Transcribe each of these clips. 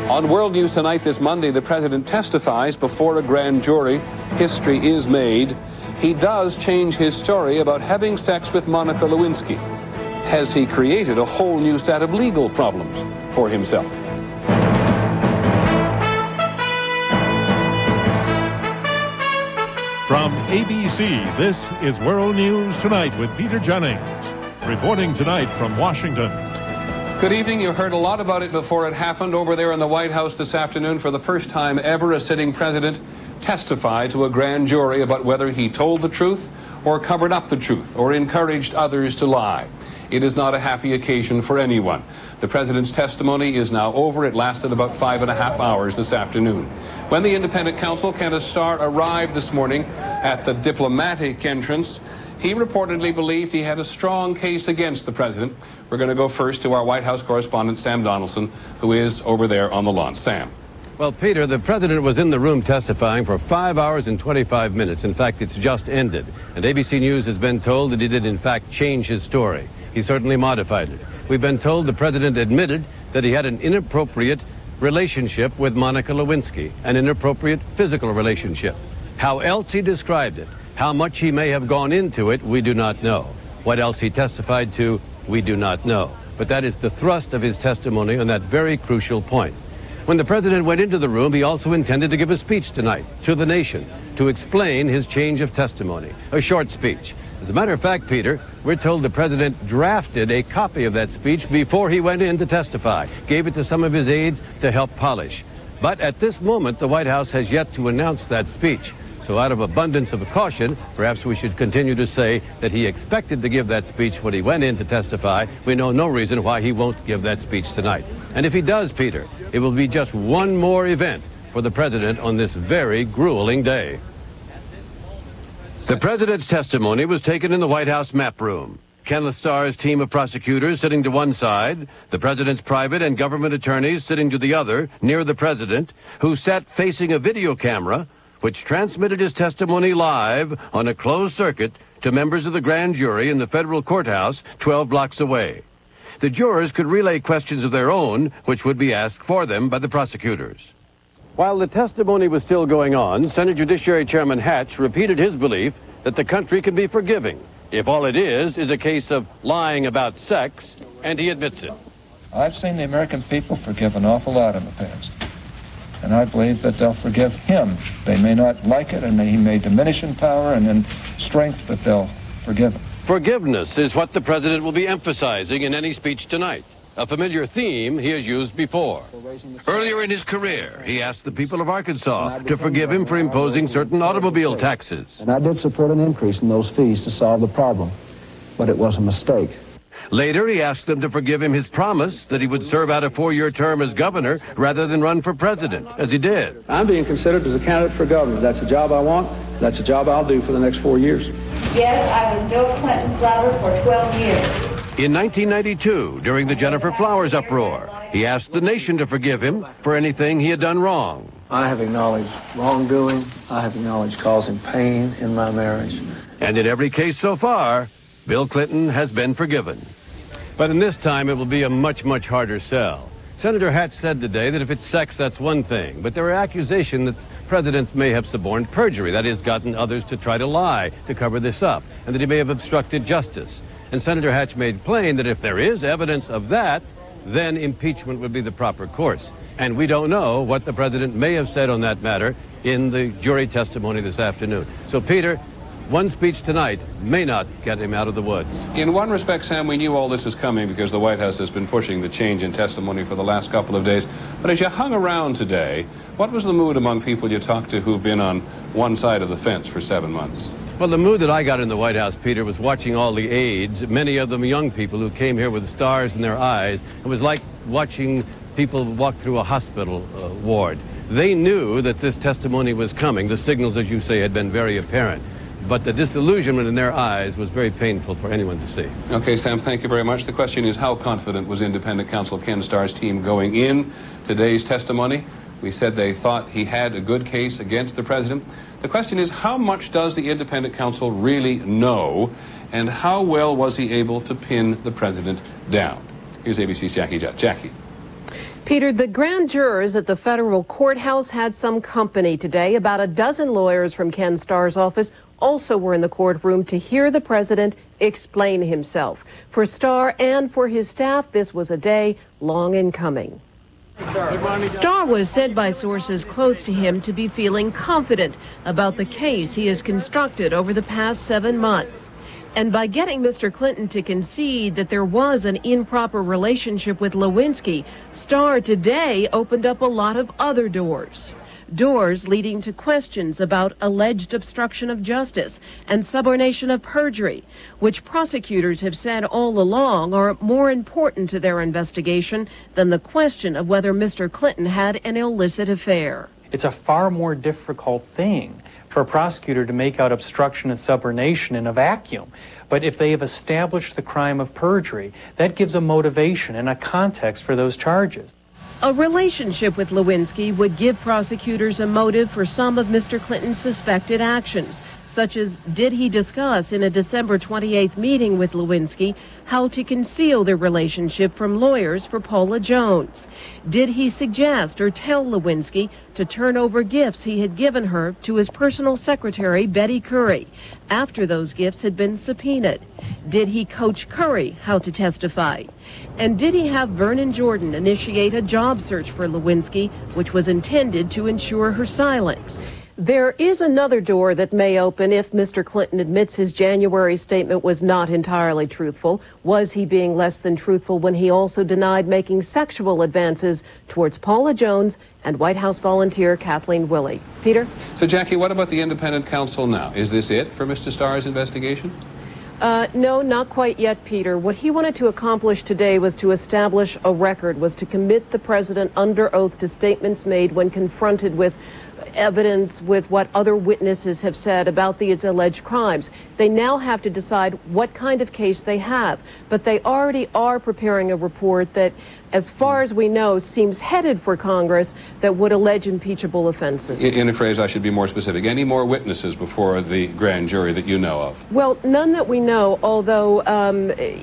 On World News Tonight this Monday, the president testifies before a grand jury. History is made. He does change his story about having sex with Monica Lewinsky. Has he created a whole new set of legal problems for himself? From ABC, this is World News Tonight with Peter Jennings, reporting tonight from Washington. Good evening. You heard a lot about it before it happened over there in the White House this afternoon. For the first time ever, a sitting president testified to a grand jury about whether he told the truth or covered up the truth or encouraged others to lie. It is not a happy occasion for anyone. The president's testimony is now over. It lasted about 5.5 hours this afternoon. When the independent counsel, Kenneth Starr, arrived this morning at the diplomatic entrance, he reportedly believed he had a strong case against the president. We're going to go first to our White House correspondent, Sam Donaldson, who is over there on the lawn. Sam. Well, Peter, the president was in the room testifying for 5 hours and 25 minutes. In fact, it's just ended. And ABC News has been told that he did, in fact, change his story. He certainly modified it. We've been told the president admitted that he had an inappropriate relationship with Monica Lewinsky, an inappropriate physical relationship. How else he described it, how much he may have gone into it, we do not know. What else he testified to, we do not know. But that is the thrust of his testimony on that very crucial point. When the president went into the room, he also intended to give a speech tonight to the nation to explain his change of testimony, a short speech. As a matter of fact, Peter, we're told the president drafted a copy of that speech before he went in to testify, gave it to some of his aides to help polish. But at this moment, the White House has yet to announce that speech. So out of abundance of caution, perhaps we should continue to say that he expected to give that speech when he went in to testify. We know no reason why he won't give that speech tonight. And if he does, Peter, it will be just one more event for the president on this very grueling day. The president's testimony was taken in the White House map room. Kenneth Starr's team of prosecutors sitting to one side, the president's private and government attorneys sitting to the other, near the president, who sat facing a video camera which transmitted his testimony live on a closed circuit to members of the grand jury in the federal courthouse 12 blocks away. The jurors could relay questions of their own, which would be asked for them by the prosecutors. While the testimony was still going on, Senate Judiciary Chairman Hatch repeated his belief that the country can be forgiving if all it is a case of lying about sex, and he admits it. I've seen the American people forgive an awful lot in the past, and I believe that they'll forgive him. They may not like it, and he may diminish in power and in strength, but they'll forgive him. Forgiveness is what the president will be emphasizing in any speech tonight, a familiar theme he has used before. Earlier in his career, he asked the people of Arkansas to forgive him for imposing certain automobile taxes. And I did support an increase in those fees to solve the problem, but it was a mistake. Later, he asked them to forgive him his promise that he would serve out a 4-year term as governor rather than run for president, as he did. I'm being considered as a candidate for governor. That's a job I want. That's a job I'll do for the next 4 years. Yes, I was Bill Clinton's lover for 12 years. In 1992, during the Gennifer Flowers uproar, he asked the nation to forgive him for anything he had done wrong. I have acknowledged wrongdoing. I have acknowledged causing pain in my marriage. And in every case so far, Bill Clinton has been forgiven. But in this time, it will be a much, much harder sell. Senator Hatch said today that if it's sex, that's one thing. But there are accusations that presidents may have suborned perjury, that is, gotten others to try to lie to cover this up, and that he may have obstructed justice. And Senator Hatch made plain that if there is evidence of that, then impeachment would be the proper course. And we don't know what the president may have said on that matter in the jury testimony this afternoon. So, Peter, one speech tonight may not get him out of the woods. In one respect, Sam, we knew all this was coming because the White House has been pushing the change in testimony for the last couple of days. But as you hung around today, what was the mood among people you talked to who've been on one side of the fence for 7 months? Well, the mood that I got in the White House, Peter, was watching all the aides, many of them young people who came here with stars in their eyes. It was like watching people walk through a hospital ward. They knew that this testimony was coming. The signals, as you say, had been very apparent. But the disillusionment in their eyes was very painful for anyone to see. Okay, Sam, thank you very much. The question is, how confident was independent counsel Ken Starr's team going in today's testimony? We said they thought he had a good case against the president. The question is, how much does the independent counsel really know, and how well was he able to pin the president down? Here's ABC's Jackie Judd. Jackie. Peter, the grand jurors at the federal courthouse had some company today. About a dozen lawyers from Ken Starr's office also were in the courtroom to hear the president explain himself. For Starr and for his staff, this was a day long in coming. Starr was said by sources close to him to be feeling confident about the case he has constructed over the past 7 months. And by getting Mr. Clinton to concede that there was an improper relationship with Lewinsky, Starr today opened up a lot of other doors. Doors leading to questions about alleged obstruction of justice and subornation of perjury, which prosecutors have said all along are more important to their investigation than the question of whether Mr. Clinton had an illicit affair. It's a far more difficult thing for a prosecutor to make out obstruction and subornation in a vacuum. But if they have established the crime of perjury, that gives a motivation and a context for those charges. A relationship with Lewinsky would give prosecutors a motive for some of Mr. Clinton's suspected actions, such as did he discuss in a December 28th meeting with Lewinsky how to conceal their relationship from lawyers for Paula Jones? Did he suggest or tell Lewinsky to turn over gifts he had given her to his personal secretary, Betty Curry, after those gifts had been subpoenaed? Did he coach Curry how to testify? And did he have Vernon Jordan initiate a job search for Lewinsky, which was intended to ensure her silence? There is another door that may open if Mr. Clinton admits his January statement was not entirely truthful. Was he being less than truthful when he also denied making sexual advances towards Paula Jones and White House volunteer Kathleen Willey? Peter? So, Jackie, what about the independent counsel now? Is this it for Mr. Starr's investigation? No, not quite yet, Peter. What he wanted to accomplish today was to establish a record, was to commit the president under oath to statements made when confronted with evidence, with what other witnesses have said about these alleged crimes. They now have to decide what kind of case they have, but they already are preparing a report that, as far as we know, seems headed for Congress that would allege impeachable offenses. In a phrase, I should be more specific. Any more witnesses before the grand jury that you know of? Well, none that we know, although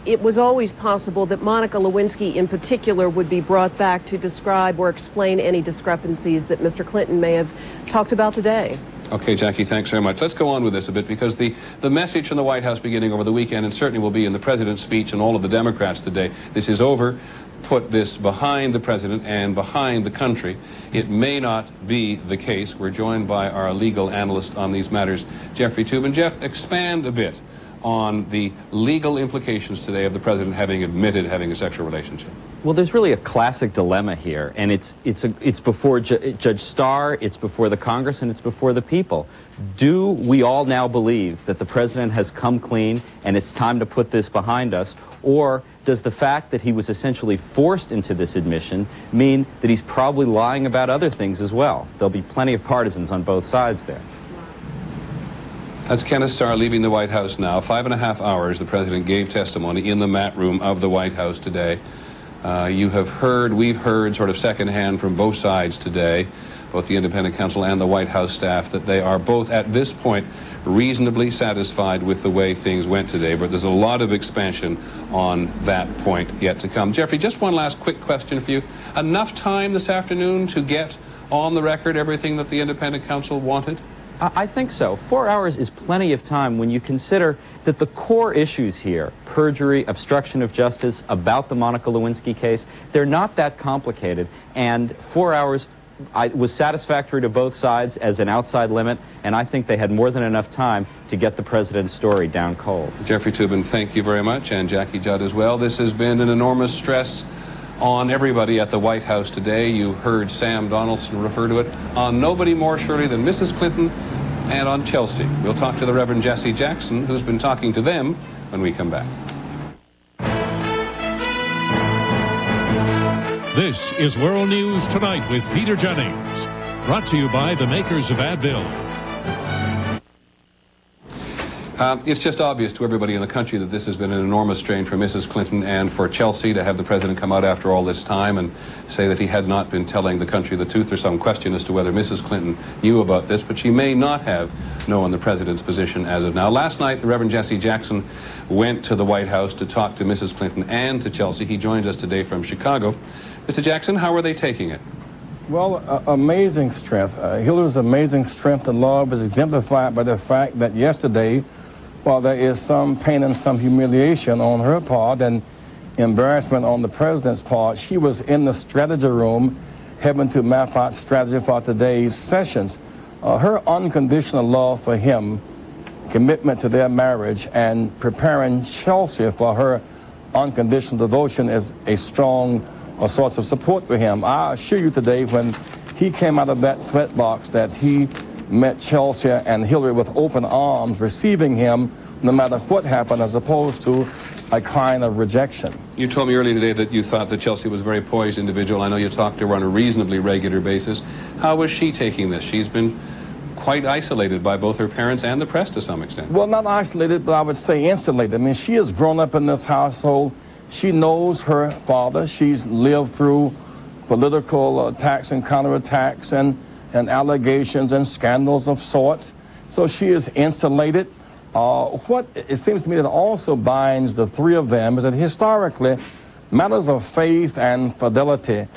it was always possible that Monica Lewinsky in particular would be brought back to describe or explain any discrepancies that Mr. Clinton may have talked about today. Okay, Jackie, thanks very much. Let's go on with this a bit, because the message from the White House beginning over the weekend, and certainly will be in the president's speech and all of the Democrats today, this is over. Put this behind the president and behind the country. It may not be the case. We're joined by our legal analyst on these matters, Jeffrey Toobin. Jeff, expand a bit on the legal implications today of the president having admitted having a sexual relationship. Well, there's really a classic dilemma here, and it's before Judge Starr, it's before the Congress, and it's before the people. Do we all now believe that the president has come clean and it's time to put this behind us, or does the fact that he was essentially forced into this admission mean that he's probably lying about other things as well? There'll be plenty of partisans on both sides there. That's Kenneth Starr leaving the White House now. 5.5 hours the president gave testimony in the mat room of the White House today. We've heard sort of secondhand from both sides today, both the independent counsel and the White House staff, that they are both at this point reasonably satisfied with the way things went today, but there's a lot of expansion on that point yet to come. Jeffrey, just one last quick question for you. Enough time this afternoon to get on the record everything that the independent counsel wanted? I think so. 4 hours is plenty of time when you consider that the core issues here, perjury, obstruction of justice, about the Monica Lewinsky case, they're not that complicated, and 4 hours was satisfactory to both sides as an outside limit, and I think they had more than enough time to get the president's story down cold. Jeffrey Toobin, thank you very much, and Jackie Judd as well. This has been an enormous stress on everybody at the White House today. You heard Sam Donaldson refer to it on nobody more surely than Mrs. Clinton and on Chelsea. We'll talk to the Reverend Jesse Jackson, who's been talking to them, when we come back. This is World News Tonight with Peter Jennings. Brought to you by the makers of Advil. It's just obvious to everybody in the country that this has been an enormous strain for Mrs. Clinton and for Chelsea to have the president come out after all this time and say that he had not been telling the country the truth. There's some question as to whether Mrs. Clinton knew about this, but she may not have known the president's position as of now. Last night, the Reverend Jesse Jackson went to the White House to talk to Mrs. Clinton and to Chelsea. He joins us today from Chicago Mr. Jackson, how are they taking it? Well, amazing strength. Hillary's amazing strength and love is exemplified by the fact that yesterday, while there is some pain and some humiliation on her part and embarrassment on the president's part, she was in the strategy room having to map out strategy for today's sessions. Her unconditional love for him, commitment to their marriage, and preparing Chelsea for her unconditional devotion is a strong source of support for him. I assure you today, when he came out of that sweatbox, that he met Chelsea and Hillary with open arms, receiving him no matter what happened, as opposed to a kind of rejection. You told me earlier today that you thought that Chelsea was a very poised individual. I know you talked to her on a reasonably regular basis. How was she taking this? She's been quite isolated by both her parents and the press to some extent. Well, not isolated, but I would say insulated. I mean, she has grown up in this household. She knows her father. She's lived through political attacks and counterattacks and allegations and scandals of sorts. So she is insulated. What it seems to me that also binds the three of them is that historically, matters of faith and fidelity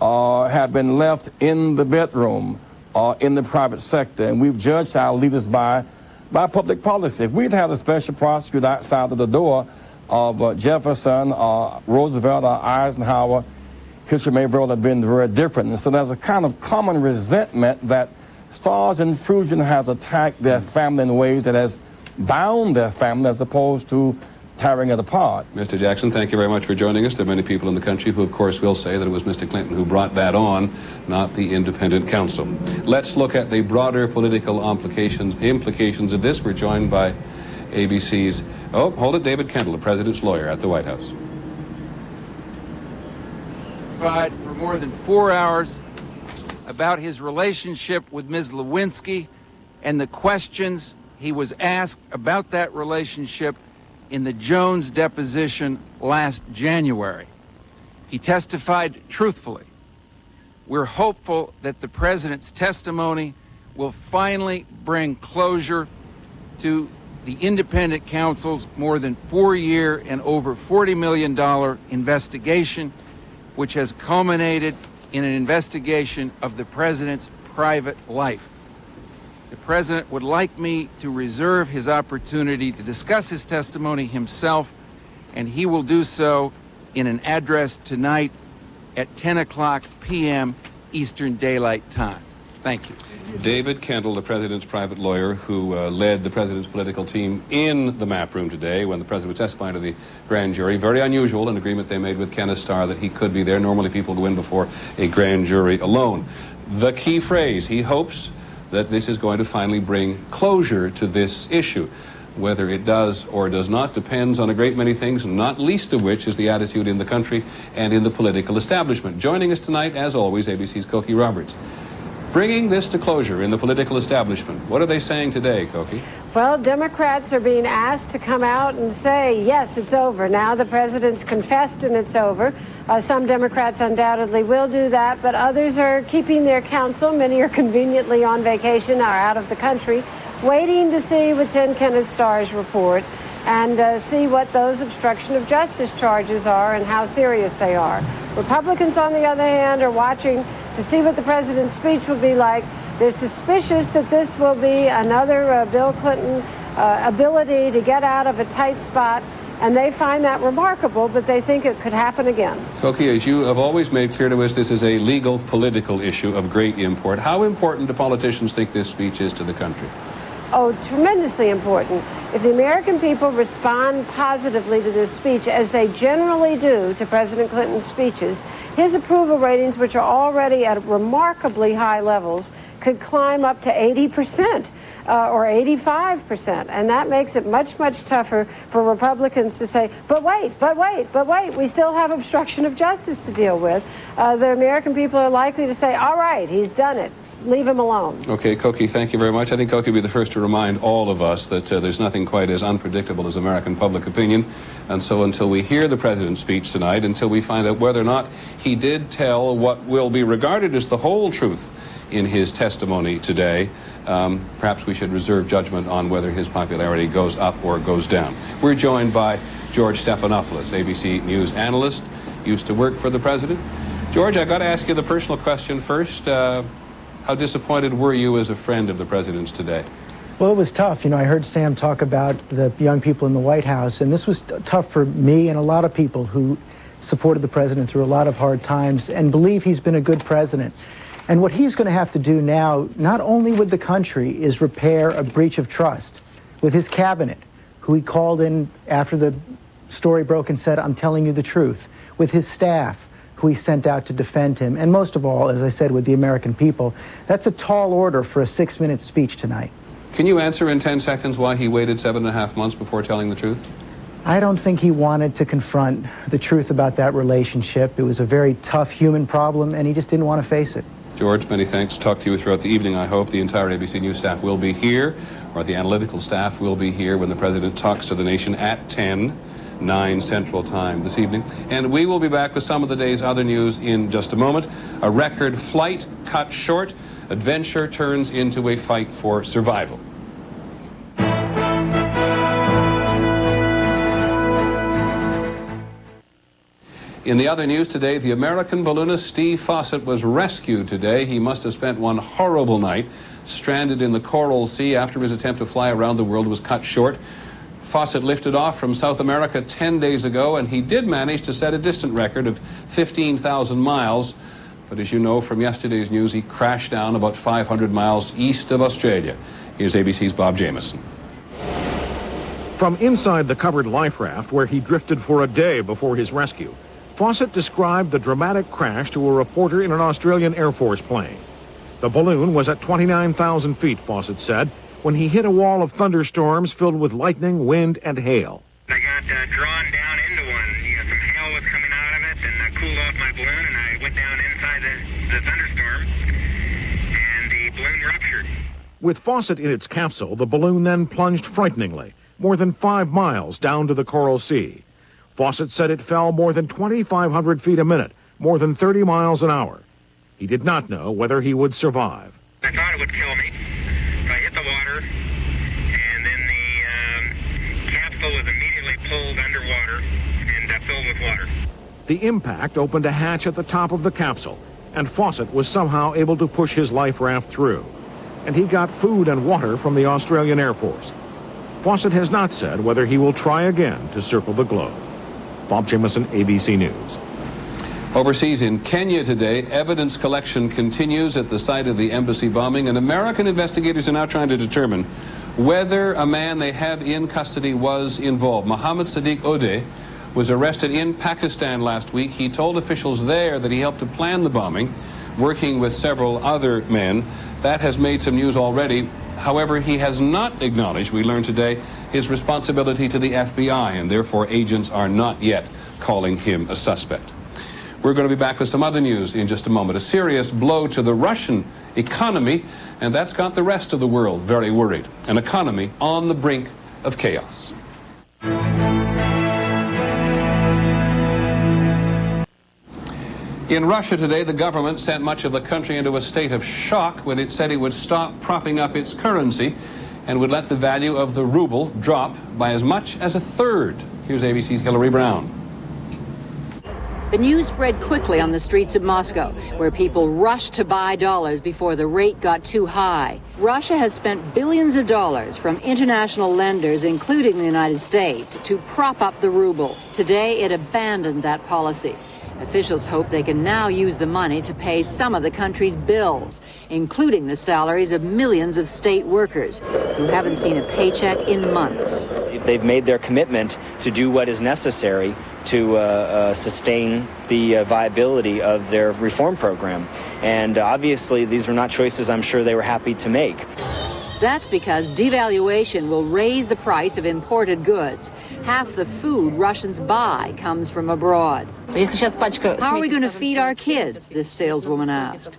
have been left in the bedroom or in the private sector, and we've judged our leaders by public policy. If we'd had a special prosecutor outside of the door of Jefferson, Roosevelt, or Eisenhower, history may very well have been very different. And so there's a kind of common resentment that Starr's intrusion has attacked their family in ways that has bound their family as opposed to tearing it apart. Mr. Jackson, thank you very much for joining us. There are many people in the country who, of course, will say that it was Mr. Clinton who brought that on, not the independent counsel. Let's look at the broader political implications of this. We're joined by ABC's, David Kendall, the president's lawyer at the White House. For more than 4 hours about his relationship with Ms. Lewinsky and the questions he was asked about that relationship in the Jones deposition last January. He testified truthfully. We're hopeful that the president's testimony will finally bring closure to the independent counsel's more than 4-year and over $40 million investigation, which has culminated in an investigation of the president's private life. The president would like me to reserve his opportunity to discuss his testimony himself, and he will do so in an address tonight at 10:00 p.m. Eastern Daylight Time. Thank you. David Kendall, the president's private lawyer, who led the president's political team in the map room today when the president was testifying to the grand jury. Very unusual, an agreement they made with Kenneth Starr that he could be there. Normally people go in before a grand jury alone. The key phrase, he hopes that this is going to finally bring closure to this issue. Whether it does or does not depends on a great many things, not least of which is the attitude in the country and in the political establishment. Joining us tonight, as always, ABC's Cokie Roberts. Bringing this to closure in the political establishment. What are they saying today, Cokie? Well, Democrats are being asked to come out and say, yes, it's over. Now the president's confessed and it's over. Some Democrats undoubtedly will do that, but others are keeping their counsel. Many are conveniently on vacation or out of the country, waiting to see what's in Kenneth Starr's report and see what those obstruction of justice charges are and how serious they are. Republicans, on the other hand, are watching to see what the president's speech will be like. They're suspicious that this will be another Bill Clinton ability to get out of a tight spot, and they find that remarkable, but they think it could happen again. Cokie, as you have always made clear to us, this is a legal political issue of great import. How important do politicians think this speech is to the country? Oh, tremendously important. If the American people respond positively to this speech, as they generally do to President Clinton's speeches, his approval ratings, which are already at remarkably high levels, could climb up to 80% or 85%. And that makes it much, much tougher for Republicans to say, but wait, we still have obstruction of justice to deal with. The American people are likely to say, all right, he's done it. Leave him alone. Okay, Cokie, thank you very much. I think Cokie will be the first to remind all of us that there's nothing quite as unpredictable as American public opinion. And so until we hear the president's speech tonight, until we find out whether or not he did tell what will be regarded as the whole truth in his testimony today, perhaps we should reserve judgment on whether his popularity goes up or goes down. We're joined by George Stephanopoulos, ABC News analyst, used to work for the president. George, I got to ask you the personal question first. How disappointed were you as a friend of the president's today? Well, it was tough. You know, I heard Sam talk about the young people in the White House, and this was tough for me and a lot of people who supported the president through a lot of hard times and believe he's been a good president. And what he's going to have to do now, not only with the country, is repair a breach of trust with his cabinet, who he called in after the story broke and said, "I'm telling you the truth," with his staff, who he sent out to defend him, and most of all, as I said, with the American people. That's a tall order for a 6-minute speech tonight. Can you answer in 10 seconds why he waited 7.5 months before telling the truth? I don't think he wanted to confront the truth about that relationship. It was a very tough human problem, and he just didn't want to face it. George, many thanks. Talk to you throughout the evening, I hope. The entire ABC News staff will be here, or the analytical staff will be here when the president talks to the nation at 9 Central Time this evening. And we will be back with some of the day's other news in just a moment. A record flight cut short. Adventure turns into a fight for survival. In the other news today, the American balloonist Steve Fossett was rescued today. He must have spent one horrible night stranded in the Coral Sea after his attempt to fly around the world was cut short. Fossett lifted off from South America 10 days ago, and he did manage to set a distant record of 15,000 miles. But as you know from yesterday's news, he crashed down about 500 miles east of Australia. Here's ABC's Bob Jameson. From inside the covered life raft, where he drifted for a day before his rescue, Fossett described the dramatic crash to a reporter in an Australian Air Force plane. The balloon was at 29,000 feet, Fossett said, when he hit a wall of thunderstorms filled with lightning, wind, and hail. I got drawn down into one. You know, some hail was coming out of it, and I cooled off my balloon, and I went down inside the thunderstorm, and the balloon ruptured. With Fossett in its capsule, the balloon then plunged frighteningly, more than 5 miles down to the Coral Sea. Fossett said it fell more than 2,500 feet a minute, more than 30 miles an hour. He did not know whether he would survive. I thought it would kill me, so I hit the water, and then the capsule was immediately pulled underwater and filled with water. The impact opened a hatch at the top of the capsule, and Fossett was somehow able to push his life raft through. And he got food and water from the Australian Air Force. Fossett has not said whether he will try again to circle the globe. Bob Jameson, ABC News. Overseas in Kenya today, evidence collection continues at the site of the embassy bombing, and American investigators are now trying to determine whether a man they had in custody was involved. Mohammed Sadiq Ode was arrested in Pakistan last week. He told officials there that he helped to plan the bombing, working with several other men. That has made some news already. However, he has not acknowledged, we learned today, his responsibility to the FBI, and therefore agents are not yet calling him a suspect. We're going to be back with some other news in just a moment. A serious blow to the Russian economy, and that's got the rest of the world very worried. An economy on the brink of chaos. In Russia today, the government sent much of the country into a state of shock when it said it would stop propping up its currency and would let the value of the ruble drop by as much as a third. Here's ABC's Hillary Brown. The news spread quickly on the streets of Moscow, where people rushed to buy dollars before the rate got too high. Russia has spent billions of dollars from international lenders, including the United States, to prop up the ruble. Today, it abandoned that policy. Officials hope they can now use the money to pay some of the country's bills, including the salaries of millions of state workers who haven't seen a paycheck in months. They've made their commitment to do what is necessary to sustain the viability of their reform program. And obviously, these were not choices I'm sure they were happy to make. That's because devaluation will raise the price of imported goods. Half the food Russians buy comes from abroad. How are we going to feed our kids? This saleswoman asked.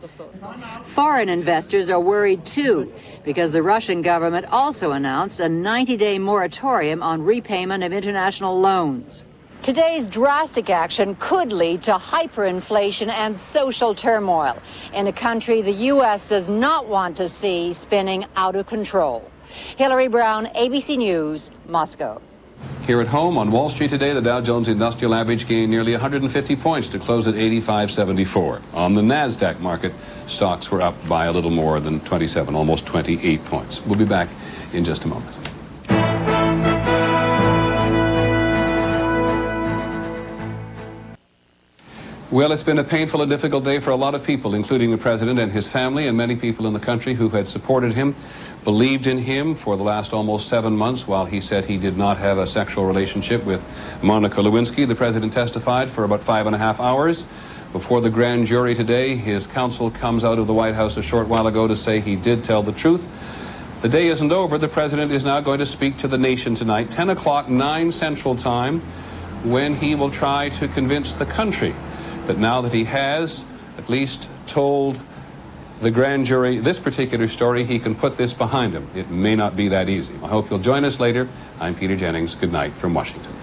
Foreign investors are worried too, because the Russian government also announced a 90-day moratorium on repayment of international loans. Today's drastic action could lead to hyperinflation and social turmoil in a country the U.S. does not want to see spinning out of control. Hillary Brown, ABC News, Moscow. Here at home on Wall Street today, the Dow Jones Industrial Average gained nearly 150 points to close at 85.74. On the NASDAQ market, stocks were up by a little more than 27, almost 28 points. We'll be back in just a moment. Well, it's been a painful and difficult day for a lot of people, including the president and his family and many people in the country who had supported him, believed in him for the last almost 7 months while he said he did not have a sexual relationship with Monica Lewinsky. The president testified for about 5.5 hours. Before the grand jury today, his counsel comes out of the White House a short while ago to say he did tell the truth. The day isn't over. The president is now going to speak to the nation tonight, 10 o'clock, 9 Central Time, when he will try to convince the country that now that he has at least told the grand jury this particular story, he can put this behind him. It may not be that easy. I hope you'll join us later. I'm Peter Jennings. Good night from Washington.